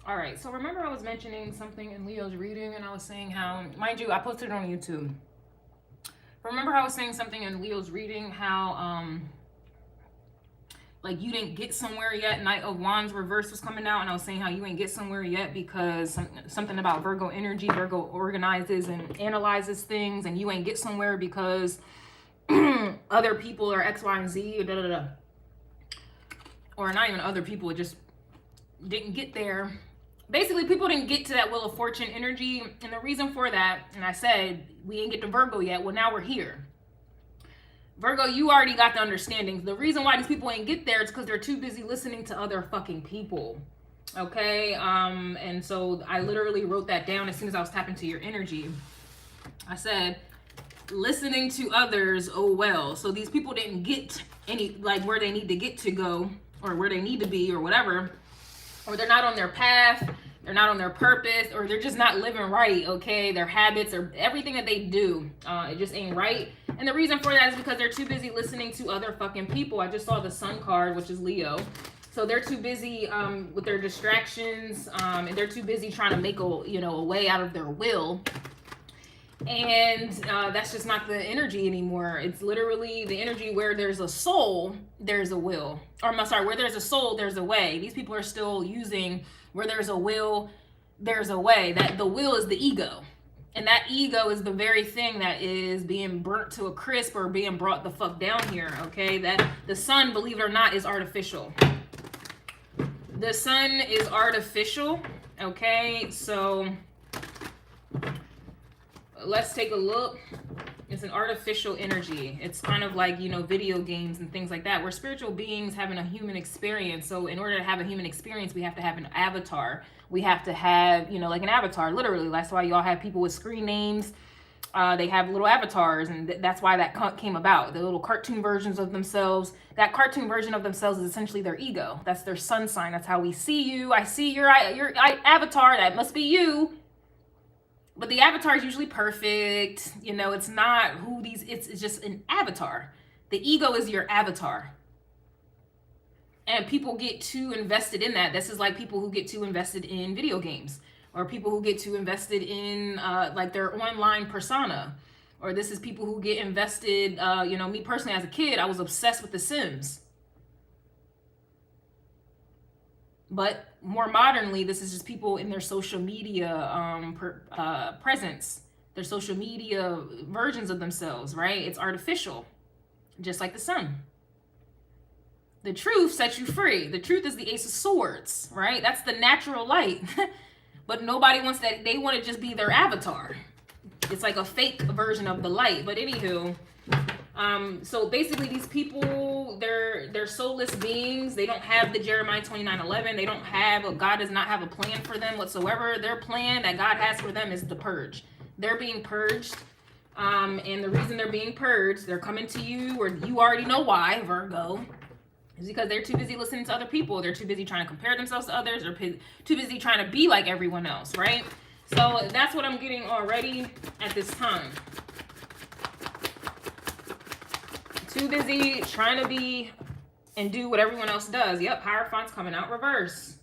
All right, so remember I was mentioning something in Leo's reading, and I was saying how, mind you, I posted it on YouTube. Remember I was saying something in Leo's reading how, like you didn't get somewhere yet. Knight of Wands reverse was coming out, and I was saying how you ain't get somewhere yet because something about Virgo energy. Virgo organizes and analyzes things, and you ain't get somewhere because other people are X, Y, and Z, or da da da. Or not even other people, it just didn't get there. Basically, people didn't get to that Wheel of Fortune energy, and the reason for that, and I said we ain't get to Virgo yet. Well, now we're here. Virgo, you already got the understanding. The reason why these people ain't get there is because they're too busy listening to other fucking people. Okay, and so I literally wrote that down as soon as I was tapping to your energy. I said, listening to others, oh well. So these people didn't get any, like where they need to get to go, or where they need to be, or whatever, or they're not on their path, they're not on their purpose, or they're just not living right, okay? Their habits or everything that they do, it just ain't right. And the reason for that is because they're too busy listening to other fucking people. I just saw the Sun card, which is Leo. So they're too busy with their distractions, and they're too busy trying to make a way out of their will. And that's just not the energy anymore. It's literally the energy where there's a soul, there's a will. Or I'm sorry, where there's a soul, there's a way. These people are still using where there's a will, there's a way. That the will is the ego. And that ego is the very thing that is being burnt to a crisp or being brought the fuck down here, okay? That the sun, believe it or not, is artificial. The sun is artificial, okay? So let's take a look. It's an artificial energy. It's kind of like, video games and things like that. We're spiritual beings having a human experience. So in order to have a human experience, we have to have an avatar. We have to have, like an avatar, literally. That's why y'all have people with screen names. They have little avatars, and that's why that came about. The little cartoon versions of themselves. That cartoon version of themselves is essentially their ego. That's their sun sign. That's how we see you. I see your avatar. That must be you. But the avatar is usually perfect. It's not who it's just an avatar. The ego is your avatar. And people get too invested in that. This is like people who get too invested in video games, or people who get too invested in like their online persona. Or this is people who get invested, me personally as a kid, I was obsessed with The Sims. But more modernly, this is just people in their social media presence, their social media versions of themselves, right? It's artificial, just like the sun. The truth sets you free. The truth is the Ace of Swords, right? That's the natural light. But nobody wants that. They want to just be their avatar. It's like a fake version of the light. But anywho, so basically these people, they're soulless beings. They don't have the Jeremiah 29:11. They don't have, God does not have a plan for them whatsoever. Their plan that God has for them is to purge. They're being purged. And the reason they're being purged, they're coming to you, or you already know why, Virgo, is because they're too busy listening to other people. They're too busy trying to compare themselves to others. They're too busy trying to be like everyone else, right? So that's what I'm getting already at this time. Too busy trying to be and do what everyone else does. Yep, Hierophant's coming out reverse.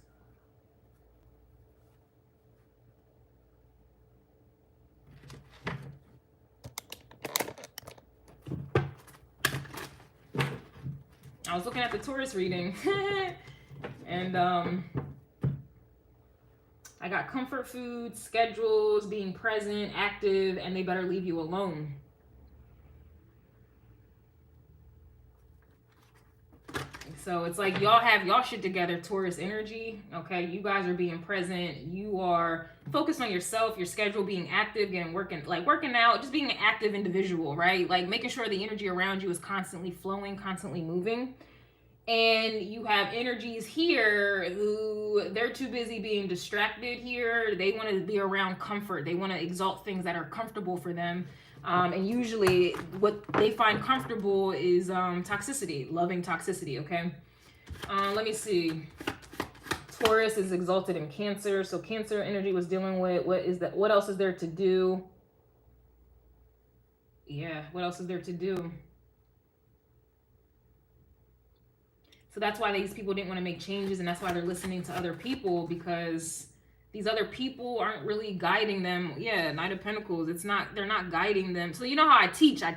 I was looking at the Taurus reading and I got comfort food, schedules, being present, active, and they better leave you alone. So it's like y'all have y'all shit together, Taurus energy. Okay, you guys are being present. You are focused on yourself, your schedule, being active, working out, just being an active individual, right? Like making sure the energy around you is constantly flowing, constantly moving. And you have energies here who they're too busy being distracted here. They want to be around comfort. They want to exalt things that are comfortable for them. And usually what they find comfortable is toxicity, loving toxicity, okay? Let me see. Taurus is exalted in Cancer. So Cancer energy was dealing with, what else is there to do? Yeah, what else is there to do? So that's why these people didn't want to make changes, and that's why they're listening to other people, because these other people aren't really guiding them. Yeah, Knight of Pentacles, they're not guiding them. So you know how I teach, I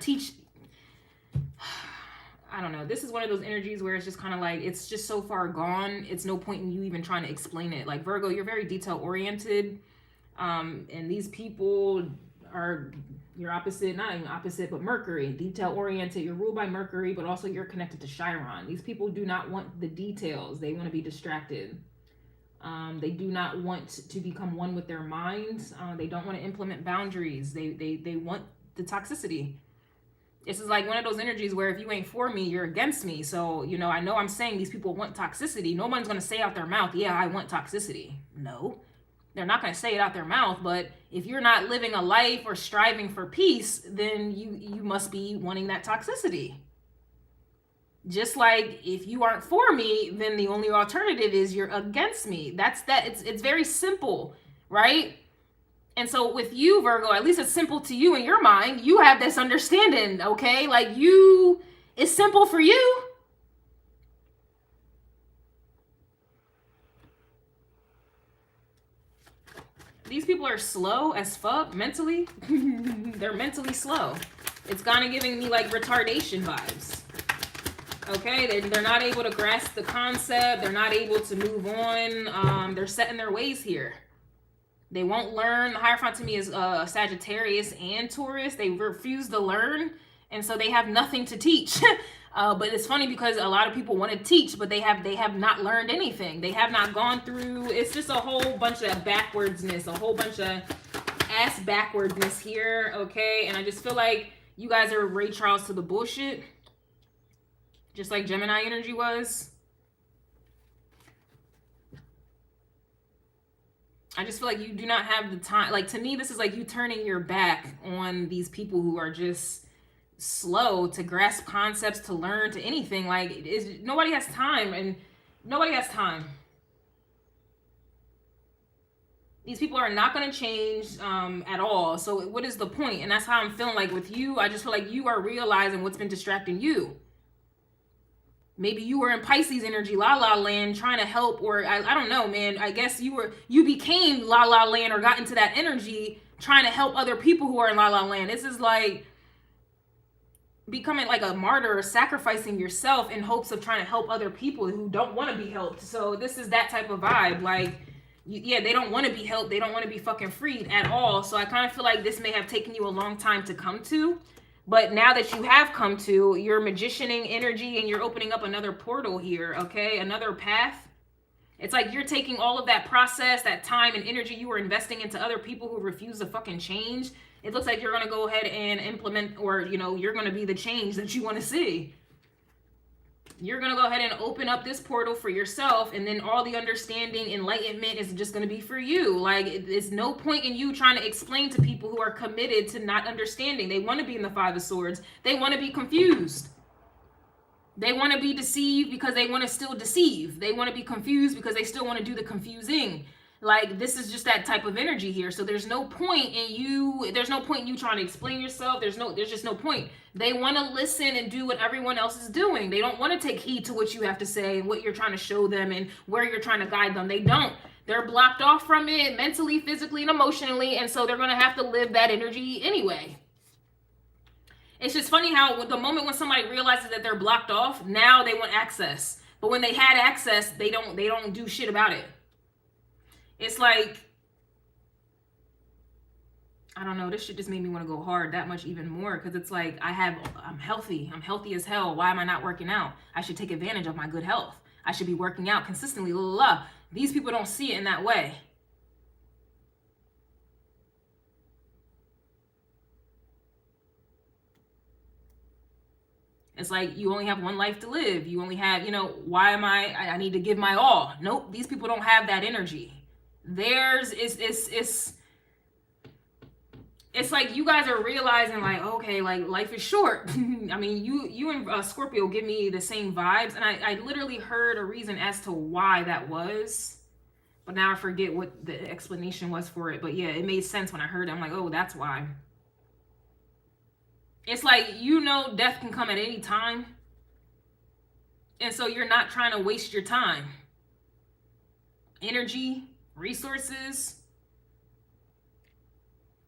don't know. This is one of those energies where it's just kind of like, it's just so far gone. It's no point in you even trying to explain it. Like Virgo, you're very detail oriented. And these people are your opposite, not even opposite, but Mercury, detail oriented. You're ruled by Mercury, but also you're connected to Chiron. These people do not want the details. They want to be distracted. They do not want to become one with their minds. They don't want to implement boundaries. They want the toxicity. This is like one of those energies where if you ain't for me, you're against me. So, you know I'm saying these people want toxicity. No one's going to say out their mouth, yeah, I want toxicity. No, they're not going to say it out their mouth. But if you're not living a life or striving for peace, then you must be wanting that toxicity. Just like if you aren't for me, then the only alternative is you're against me. It's very simple, right? And so with you, Virgo, at least it's simple to you in your mind. You have this understanding, okay? Like it's simple for you. These people are slow as fuck mentally. They're mentally slow. It's kind of giving me like retardation vibes. Okay, they're not able to grasp the concept. They're not able to move on. They're set in their ways here. They won't learn. The Hierophant to me is Sagittarius and Taurus. They refuse to learn, and so they have nothing to teach. But it's funny because a lot of people want to teach, but they have not learned anything. They have not gone through. It's just a whole bunch of backwardsness, a whole bunch of ass backwardness here, okay? And I just feel like you guys are Ray Charles to the bullshit, just like Gemini energy was. I just feel like you do not have the time. Like, to me, this is like you turning your back on these people who are just slow to grasp concepts, to learn, to anything. Like, nobody has time, and nobody has time. These people are not going to change at all. So what is the point? And that's how I'm feeling like with you. I just feel like you are realizing what's been distracting you. Maybe you were in Pisces energy, la la land, trying to help, or I don't know, man. I guess you became la la land or got into that energy trying to help other people who are in la la land. This is like becoming like a martyr, sacrificing yourself in hopes of trying to help other people who don't want to be helped. So this is that type of vibe. Like, yeah, they don't want to be helped. They don't want to be fucking freed at all. So I kind of feel like this may have taken you a long time to come to. But now that you have come to, you're magicianing energy and you're opening up another portal here, okay? Another path. It's like you're taking all of that process, that time and energy you were investing into other people who refuse to fucking change. It looks like you're going to go ahead and implement, or, you're going to be the change that you want to see. You're going to go ahead and open up this portal for yourself, and then all the understanding, enlightenment is just going to be for you. Like, there's no point in you trying to explain to people who are committed to not understanding. They want to be in the Five of Swords. They want to be confused. They want to be deceived because they want to still deceive. They want to be confused because they still want to do the confusing. Like, this is just that type of energy here. So there's no point in you trying to explain yourself. There's just no point. They want to listen and do what everyone else is doing. They don't want to take heed to what you have to say and what you're trying to show them and where you're trying to guide them. They don't. They're blocked off from it mentally, physically, and emotionally. And so they're going to have to live that energy anyway. It's just funny how the moment when somebody realizes that they're blocked off, now they want access. But when they had access, they don't do shit about it. It's like, I don't know, this shit just made me want to go hard that much even more, because it's like I'm healthy as hell. Why am I not working out? I should take advantage of my good health. I should be working out consistently. These people don't see it in that way. It's like you only have one life to live. You only have, why am I need to give my all. Nope, these people don't have that energy. Theirs is it's like you guys are realizing, like, okay, like, life is short. I mean, you and Scorpio give me the same vibes, and I literally heard a reason as to why that was, but now I forget what the explanation was for it. But yeah, it made sense when I heard it. I'm like, oh, that's why. It's like, death can come at any time. And so you're not trying to waste your time, energy, resources.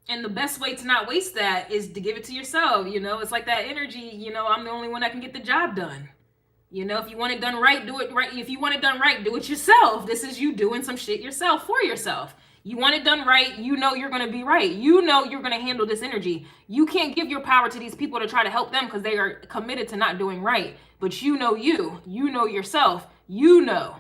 And the best way to not waste that is to give it to yourself. You know, it's like that energy, you know, I'm the only one that can get the job done. You know, if you want it done right, do it right. If you want it done right, do it yourself. This is you doing some shit yourself for yourself. You want it done right, you know you're going to be right. You know you're going to handle this energy. You can't give your power to these people to try to help them because they are committed to not doing right. But you know yourself, you know.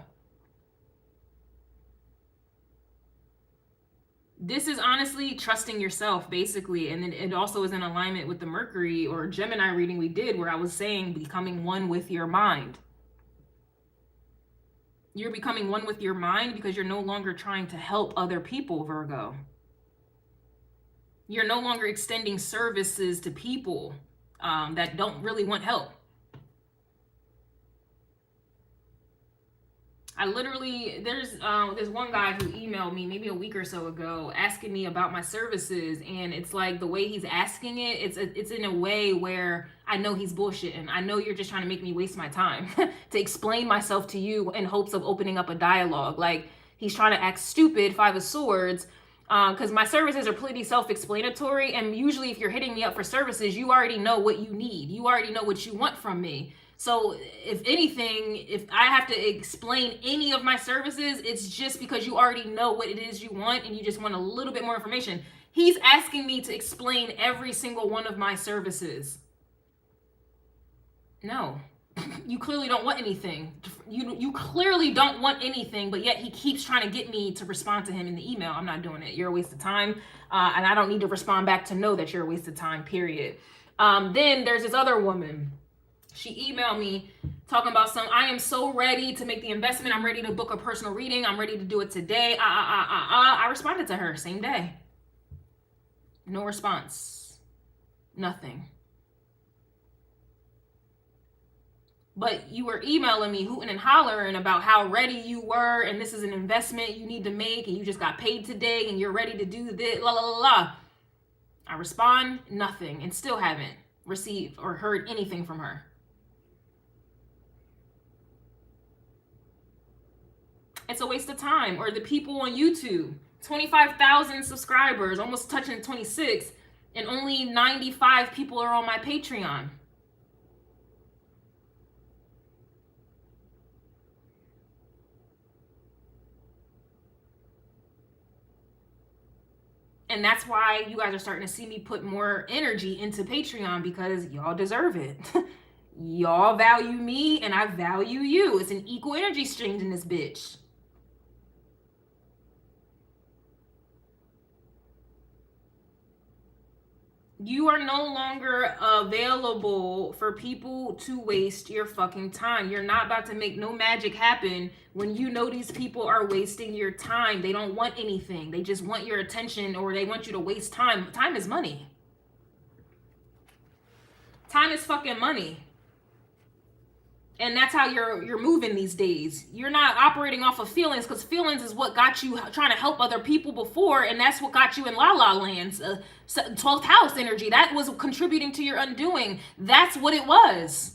This is honestly trusting yourself, basically. And then it also is in alignment with the Mercury or Gemini reading we did, where I was saying becoming one with your mind. You're becoming one with your mind because you're no longer trying to help other people, Virgo. You're no longer extending services to people that don't really want help. I literally, there's one guy who emailed me maybe a week or so ago asking me about my services, and it's like the way he's asking it, it's in a way where I know he's bullshitting. I know you're just trying to make me waste my time to explain myself to you in hopes of opening up a dialogue. Like, he's trying to act stupid, Five of Swords, because my services are pretty self-explanatory, and usually if you're hitting me up for services, you already know what you need. You already know what you want from me. So if anything, if I have to explain any of my services, it's just because you already know what it is you want and you just want a little bit more information. He's asking me to explain every single one of my services. No, you clearly don't want anything. You clearly don't want anything, but yet he keeps trying to get me to respond to him in the email. I'm not doing it. You're a waste of time. And I don't need to respond back to know that you're a waste of time, period. Then there's this other woman. She emailed me talking about I am so ready to make the investment. I'm ready to book a personal reading. I'm ready to do it today. I responded to her same day. No response. Nothing. But you were emailing me hooting and hollering about how ready you were, and this is an investment you need to make, and you just got paid today, and you're ready to do this, la la la la. I respond, nothing, and still haven't received or heard anything from her. It's a waste of time. Or the people on YouTube, 25,000 subscribers, almost touching 26, and only 95 people are on my Patreon. And that's why you guys are starting to see me put more energy into Patreon, because y'all deserve it. Y'all value me and I value you. It's an equal energy exchange in this bitch. You are no longer available for people to waste your fucking time. You're not about to make no magic happen when you know these people are wasting your time. They don't want anything. They just want your attention, or they want you to waste time. Time is money. Time is fucking money. And that's how you're moving these days. You're not operating off of feelings, because feelings is what got you trying to help other people before, and that's what got you in La La Land's 12th house energy. That was contributing to your undoing. That's what it was.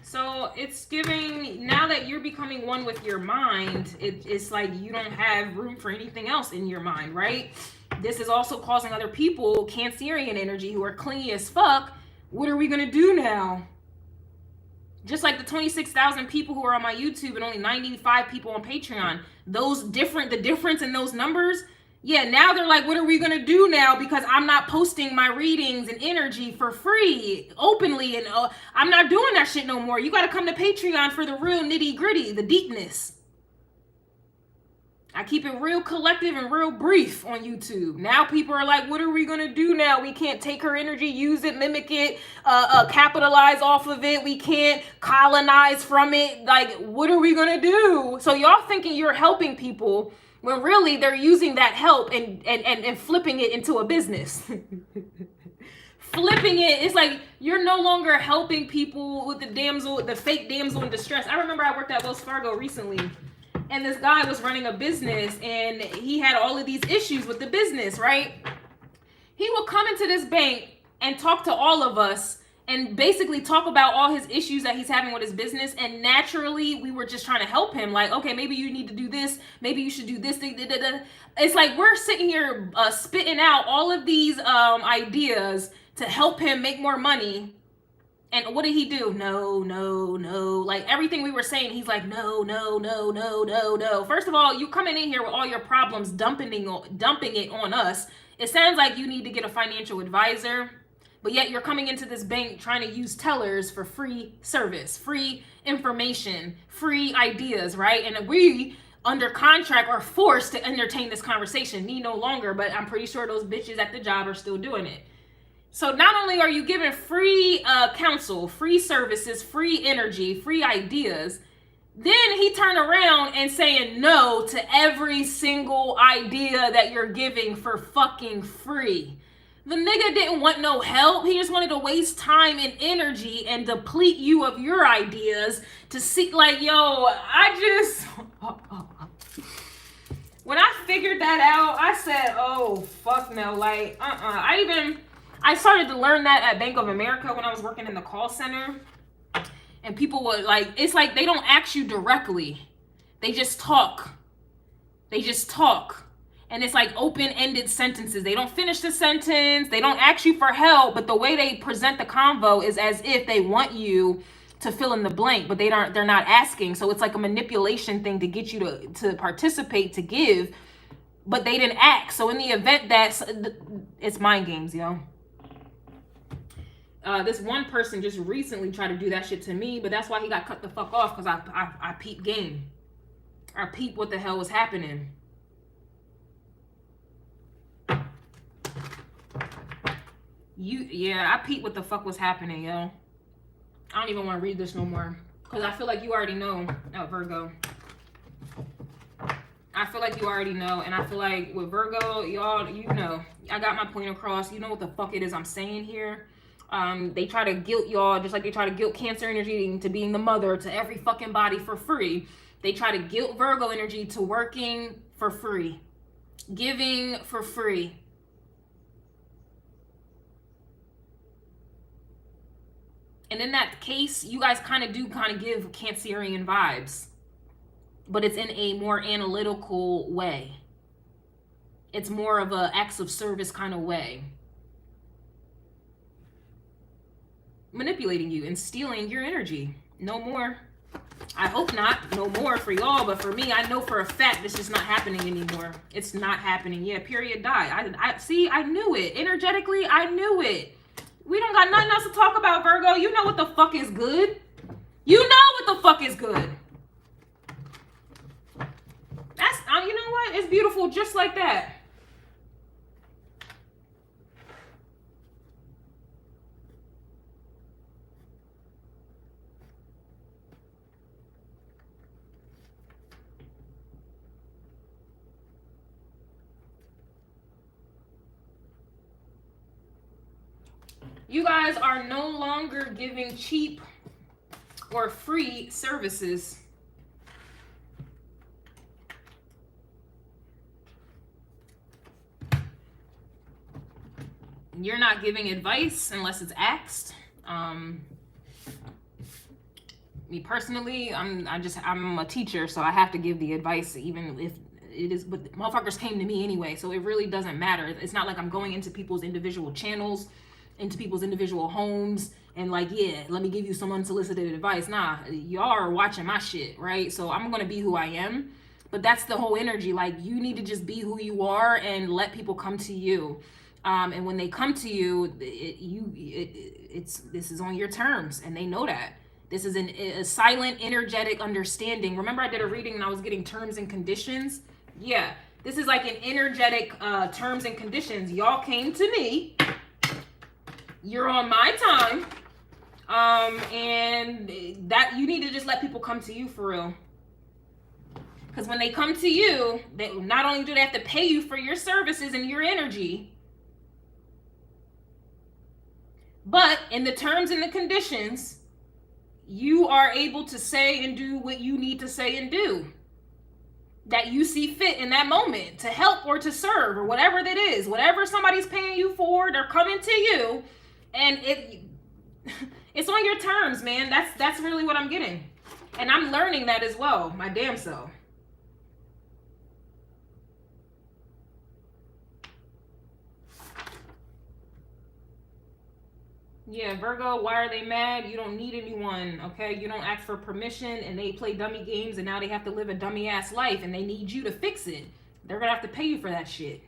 So it's giving, now that you're becoming one with your mind, it's like you don't have room for anything else in your mind, right? This is also causing other people, Cancerian energy, who are clingy as fuck. What are we going to do now? Just like the 26,000 people who are on my YouTube and only 95 people on Patreon. The difference in those numbers, yeah, now they're like, what are we going to do now? Because I'm not posting my readings and energy for free, openly, and I'm not doing that shit no more. You got to come to Patreon for the real nitty gritty, the deepness. I keep it real collective and real brief on YouTube. Now people are like, what are we going to do now? We can't take her energy, use it, mimic it, capitalize off of it. We can't colonize from it. Like, what are we going to do? So y'all thinking you're helping people, when really they're using that help and flipping it into a business. Flipping it, it's like you're no longer helping people with the fake damsel in distress. I remember I worked at Wells Fargo recently, and this guy was running a business, and he had all of these issues with the business, right? He would come into this bank and talk to all of us and basically talk about all his issues that he's having with his business. And naturally, we were just trying to help him. Like, okay, maybe you need to do this. Maybe you should do this. It's like we're sitting here spitting out all of these ideas to help him make more money. And what did he do? No. Like everything we were saying, he's like, no. First of all, you coming in here with all your problems, dumping it on us. It sounds like you need to get a financial advisor, but yet you're coming into this bank trying to use tellers for free service, free information, free ideas, right? And we, under contract, are forced to entertain this conversation. Me no longer, but I'm pretty sure those bitches at the job are still doing it. So not only are you giving free counsel, free services, free energy, free ideas, then he turned around and saying no to every single idea that you're giving for fucking free. The nigga didn't want no help. He just wanted to waste time and energy and deplete you of your ideas to see, like, yo, I just... When I figured that out, I said, oh, fuck no. Like, I started to learn that at Bank of America when I was working in the call center. And people would like, it's like they don't ask you directly. They just talk. And it's like open-ended sentences. They don't finish the sentence. They don't ask you for help. But the way they present the convo is as if they want you to fill in the blank, but they're not asking. So it's like a manipulation thing to get you to participate, to give, but they didn't ask. So in the event that it's mind games, yo. This one person just recently tried to do that shit to me, but that's why he got cut the fuck off, because I peeped game. I peeped what the hell was happening. I peeped what the fuck was happening, yo. I don't even want to read this no more, because I feel like you already know, Virgo. I feel like you already know, and I feel like with Virgo, y'all, you know, I got my point across. You know what the fuck it is I'm saying here. They try to guilt y'all, just like they try to guilt Cancer energy into being the mother to every fucking body for free. They try to guilt Virgo energy to working for free, giving for free. And in that case, you guys kind of give Cancerian vibes, but it's in a more analytical way. It's more of a acts of service kind of way. Manipulating you and stealing your energy. No more. I hope not. No more for y'all, but for me, I know for a fact this is not happening anymore. It's not happening. Yeah, period, die. I see, I knew it. Energetically, I knew it. We don't got nothing else to talk about, Virgo. You know what the fuck is good. You know what the fuck is good. That's, you know what? It's beautiful just like that. You guys are no longer giving cheap or free services. You're not giving advice unless it's asked. Me personally, I'm a teacher, so I have to give the advice even if it is, but motherfuckers came to me anyway, so it really doesn't matter. It's not like I'm going into people's individual channels, into people's individual homes, and like, yeah, let me give you some unsolicited advice. Nah, y'all are watching my shit, right? So I'm gonna be who I am, but that's the whole energy. Like, you need to just be who you are and let people come to you. And when they come to you, this is on your terms, and they know that. This is a silent, energetic understanding. Remember I did a reading and I was getting terms and conditions? Yeah, this is like an energetic terms and conditions. Y'all came to me. You're on my time, and that you need to just let people come to you for real. Because when they come to you, they not only do they have to pay you for your services and your energy, but in the terms and the conditions, you are able to say and do what you need to say and do that you see fit in that moment to help or to serve or whatever that is. Whatever somebody's paying you for, they're coming to you, and it's on your terms, man. That's really what I'm getting. And I'm learning that as well, my damn self. Yeah, Virgo, why are they mad? You don't need anyone, okay? You don't ask for permission, and they play dummy games, and now they have to live a dummy-ass life, and they need you to fix it. They're gonna have to pay you for that shit.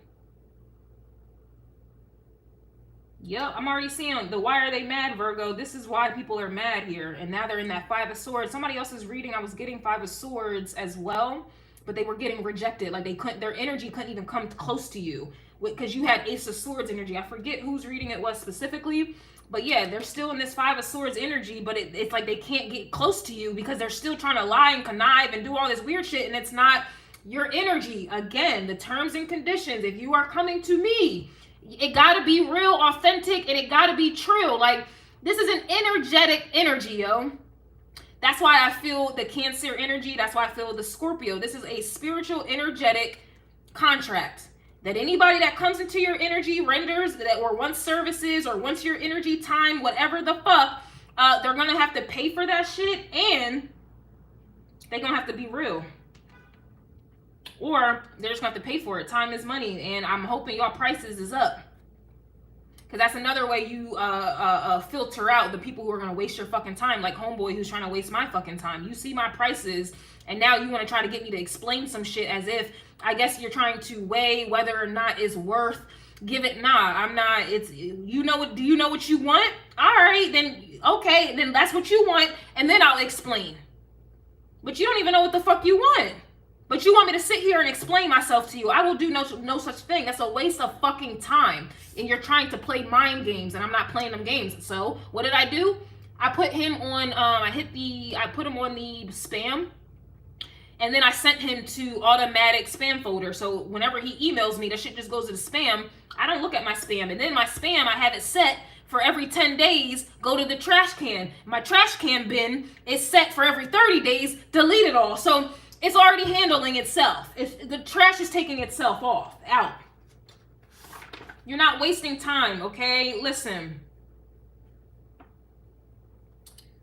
Yep, I'm already seeing the why are they mad, Virgo. This is why people are mad here, and now they're in that Five of Swords. Somebody else's reading, I was getting Five of Swords as well, but they were getting rejected. Like they couldn't, their energy couldn't even come close to you because you had Ace of Swords energy. I forget whose reading it was specifically. But yeah, they're still in this Five of Swords energy, but it's like they can't get close to you because they're still trying to lie and connive and do all this weird shit, and it's not your energy. Again, the terms and conditions, if you are coming to me, it gotta be real, authentic, and it gotta be true. Like, this is an energetic energy, yo. That's why I feel the Cancer energy. That's why I feel the Scorpio. This is a spiritual, energetic contract. That anybody that comes into your energy, renders that or wants services or wants your energy, time, whatever the fuck, they're gonna have to pay for that shit, and they're gonna have to be real. Or they're just gonna have to pay for it. Time is money, and I'm hoping y'all prices is up. Because that's another way you filter out the people who are gonna waste your fucking time, like homeboy who's trying to waste my fucking time. You see my prices, and now you wanna try to get me to explain some shit as if, I guess you're trying to weigh whether or not it's worth give it. Nah, I'm not. It's, you know what, do you know what you want? All right, then, okay, then that's what you want, and then I'll explain. But you don't even know what the fuck you want. But you want me to sit here and explain myself to you. I will do no such thing. That's a waste of fucking time. And you're trying to play mind games, and I'm not playing them games. So what did I do? I put him on, I put him on the spam. And then I sent him to automatic spam folder. So whenever he emails me, that shit just goes to the spam. I don't look at my spam. And then my spam, I have it set for every 10 days, go to the trash can. My trash can bin is set for every 30 days, delete it all. So it's already handling itself. The trash is taking itself out. You're not wasting time, okay? Listen.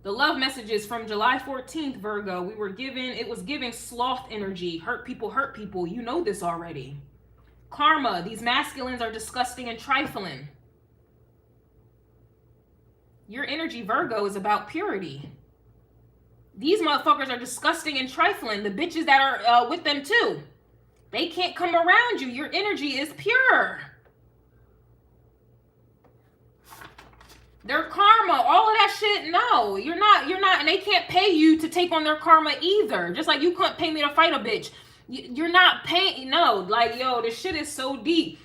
The love messages from July 14th, Virgo, it was giving sloth energy. Hurt people. You know this already. Karma, these masculines are disgusting and trifling. Your energy, Virgo, is about purity. These motherfuckers are disgusting and trifling. The bitches that are with them too. They can't come around you. Your energy is pure. Their karma, all of that shit, no. You're not, and they can't pay you to take on their karma either. Just like you couldn't pay me to fight a bitch. You're not paying, no. Like, yo, this shit is so deep.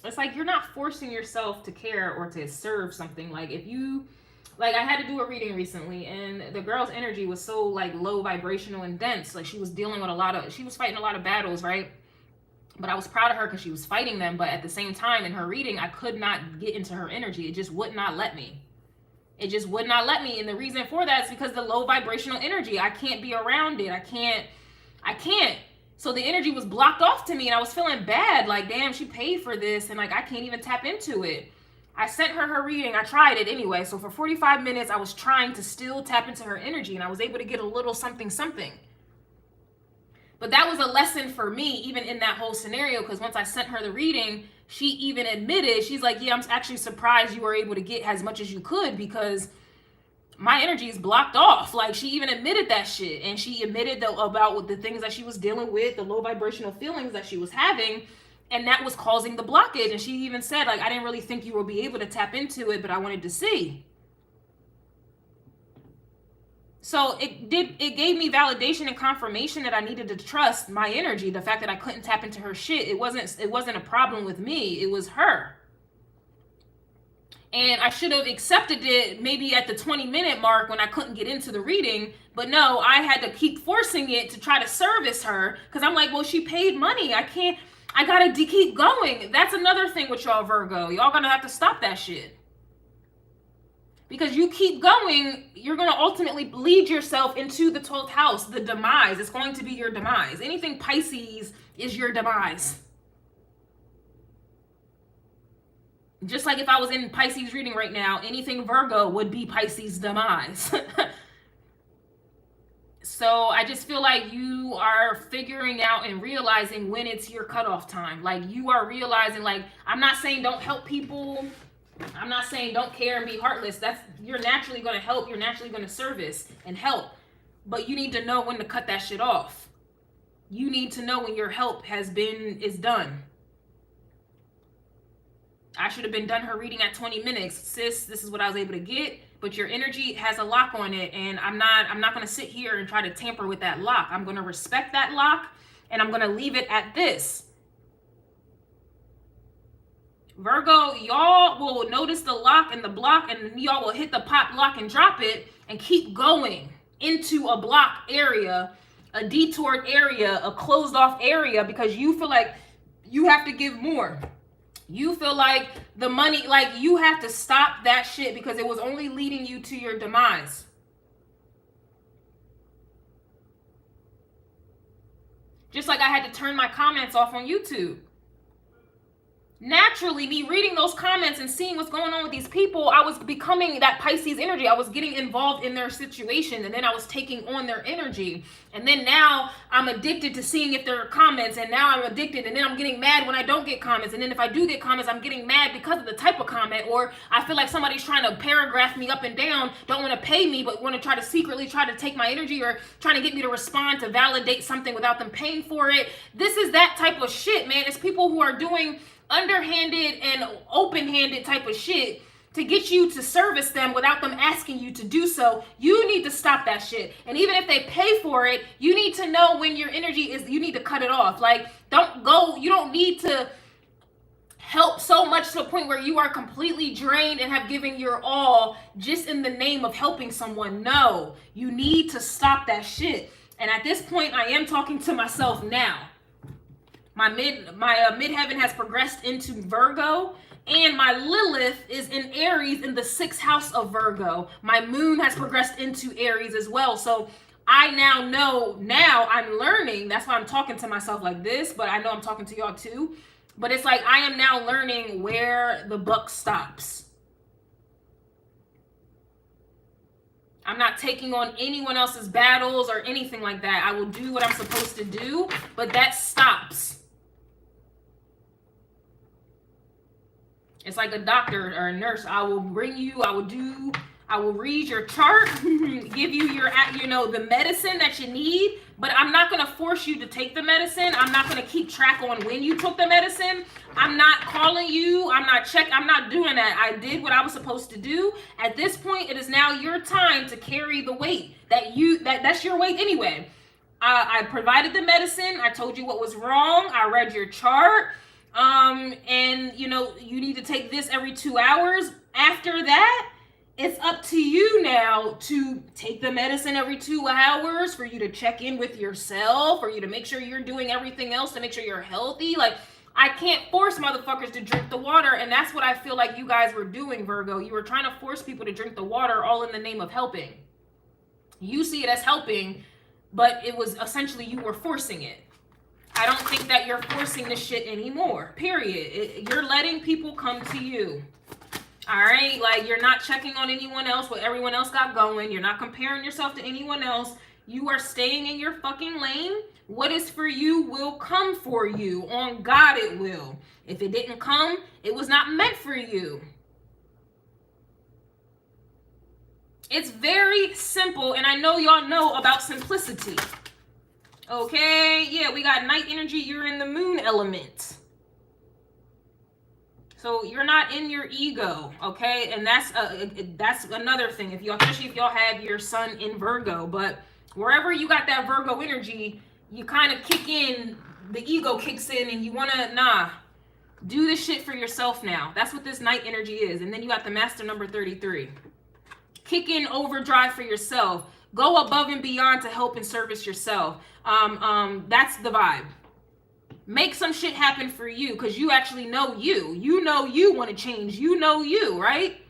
It's like you're not forcing yourself to care or to serve something. Like if you, like I had to do a reading recently, and the girl's energy was so like low vibrational and dense. Like she was dealing with she was fighting a lot of battles, right? But I was proud of her because she was fighting them. But at the same time, in her reading, I could not get into her energy. It just would not let me. It just would not let me. And the reason for that is because the low vibrational energy. I can't be around it. I can't. So the energy was blocked off to me, and I was feeling bad. Like, damn, she paid for this, and like I can't even tap into it. I sent her reading. I tried it anyway. So for 45 minutes, I was trying to still tap into her energy, and I was able to get a little something. But that was a lesson for me, even in that whole scenario, because once I sent her the reading, she even admitted, she's like, yeah, I'm actually surprised you were able to get as much as you could because my energy is blocked off. Like, she even admitted that shit. And she admitted about the things that she was dealing with, the low vibrational feelings that she was having, and that was causing the blockage. And she even said, like, I didn't really think you would be able to tap into it, but I wanted to see. So it gave me validation and confirmation that I needed to trust my energy. The fact that I couldn't tap into her shit, it wasn't a problem with me. It was her. And I should have accepted it maybe at the 20-minute mark when I couldn't get into the reading. But no, I had to keep forcing it to try to service her. Because I'm like, well, she paid money. I gotta keep going. That's another thing with y'all Virgo. Y'all gonna have to stop that shit. Because you keep going, you're going to ultimately lead yourself into the 12th house, the demise. It's going to be your demise. Anything Pisces is your demise. Just like if I was in Pisces reading right now, anything Virgo would be Pisces' demise. So I just feel like you are figuring out and realizing when it's your cutoff time. Like you are realizing, like, I'm not saying don't help people. I'm not saying don't care and be heartless. You're naturally going to help. You're naturally going to service and help. But you need to know when to cut that shit off. You need to know when your help is done. I should have been done her reading at 20 minutes. Sis, this is what I was able to get, but your energy has a lock on it, and I'm not going to sit here and try to tamper with that lock. I'm going to respect that lock, and I'm going to leave it at this. Virgo, y'all will notice the lock and the block, and y'all will hit the pop, lock, and drop it, and keep going into a block area, a detoured area, a closed off area, because you feel like you have to give more. You feel like the money, like you have to stop that shit because it was only leading you to your demise. Just like I had to turn my comments off on YouTube. Naturally, me reading those comments and seeing what's going on with these people, I was becoming that Pisces energy. I was getting involved in their situation, and then I was taking on their energy. And then now I'm addicted to seeing if there are comments, and now I'm addicted, and then I'm getting mad when I don't get comments. And then if I do get comments, I'm getting mad because of the type of comment, or I feel like somebody's trying to paragraph me up and down, don't want to pay me, but want to try to take my energy, or trying to get me to respond to validate something without them paying for it. This is that type of shit, man. It's people who are doing underhanded and open-handed type of shit to get you to service them without them asking you to do so. You need to stop that shit. And even if they pay for it, you need to know when your energy is, you need to cut it off. Like, you don't need to help so much to a point where you are completely drained and have given your all just in the name of helping someone. No, you need to stop that shit. And at this point, I am talking to myself now. My midheaven has progressed into Virgo, and my Lilith is in Aries in the 6th house of Virgo. My moon has progressed into Aries as well. So I now know, I'm learning. That's why I'm talking to myself like this, but I know I'm talking to y'all too. But it's like I am now learning where the buck stops. I'm not taking on anyone else's battles or anything like that. I will do what I'm supposed to do, but that stops. It's like a doctor or a nurse. I will bring you, I will read your chart, give you your, the medicine that you need, but I'm not going to force you to take the medicine. I'm not going to keep track on when you took the medicine. I'm not calling you. I'm not doing that. I did what I was supposed to do. At this point, it is now your time to carry the weight that's your weight anyway. I provided the medicine. I told you what was wrong. I read your chart. And you need to take this every 2 hours. After that, it's up to you now to take the medicine every 2 hours, for you to check in with yourself, for you to make sure you're doing everything else to make sure you're healthy. Like, I can't force motherfuckers to drink the water, and that's what I feel like you guys were doing, Virgo. You were trying to force people to drink the water, all in the name of helping. You see it as helping, but it was essentially you were forcing it. I don't think that you're forcing this shit anymore, period. You're letting people come to you. All right? Like, you're not checking on anyone else, what everyone else got going. You're not comparing yourself to anyone else. You are staying in your fucking lane. What is for you will come for you. On God it will. If it didn't come, it was not meant for you. It's very simple, and I know y'all know about simplicity. Okay, yeah, we got night energy. You're in the moon element. So you're not in your ego, okay? And that's another thing. If y'all, especially if y'all have your sun in Virgo, but wherever you got that Virgo energy, you kind of kick in, the ego kicks in, and you wanna do this shit for yourself now. That's what this night energy is. And then you got the master number 33. Kick in overdrive for yourself. Go above and beyond to help and service yourself. That's the vibe. Make some shit happen for you, because you actually know you. You know you want to change. You know you, right?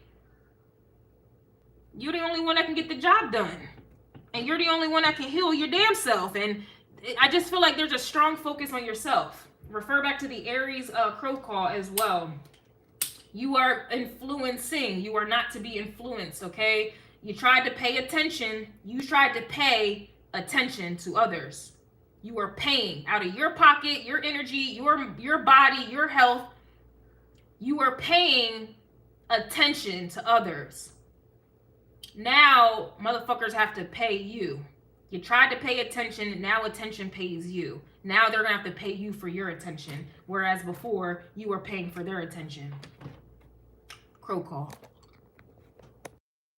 You're the only one that can get the job done. And you're the only one that can heal your damn self. And I just feel like there's a strong focus on yourself. Refer back to the Aries crow call as well. You are influencing. You are not to be influenced, okay? You tried to pay attention. You tried to pay attention to others. You are paying out of your pocket, your energy, your body, your health. You are paying attention to others. Now, motherfuckers have to pay you. You tried to pay attention, now attention pays you. Now they're gonna have to pay you for your attention. Whereas before, you were paying for their attention. Crow call.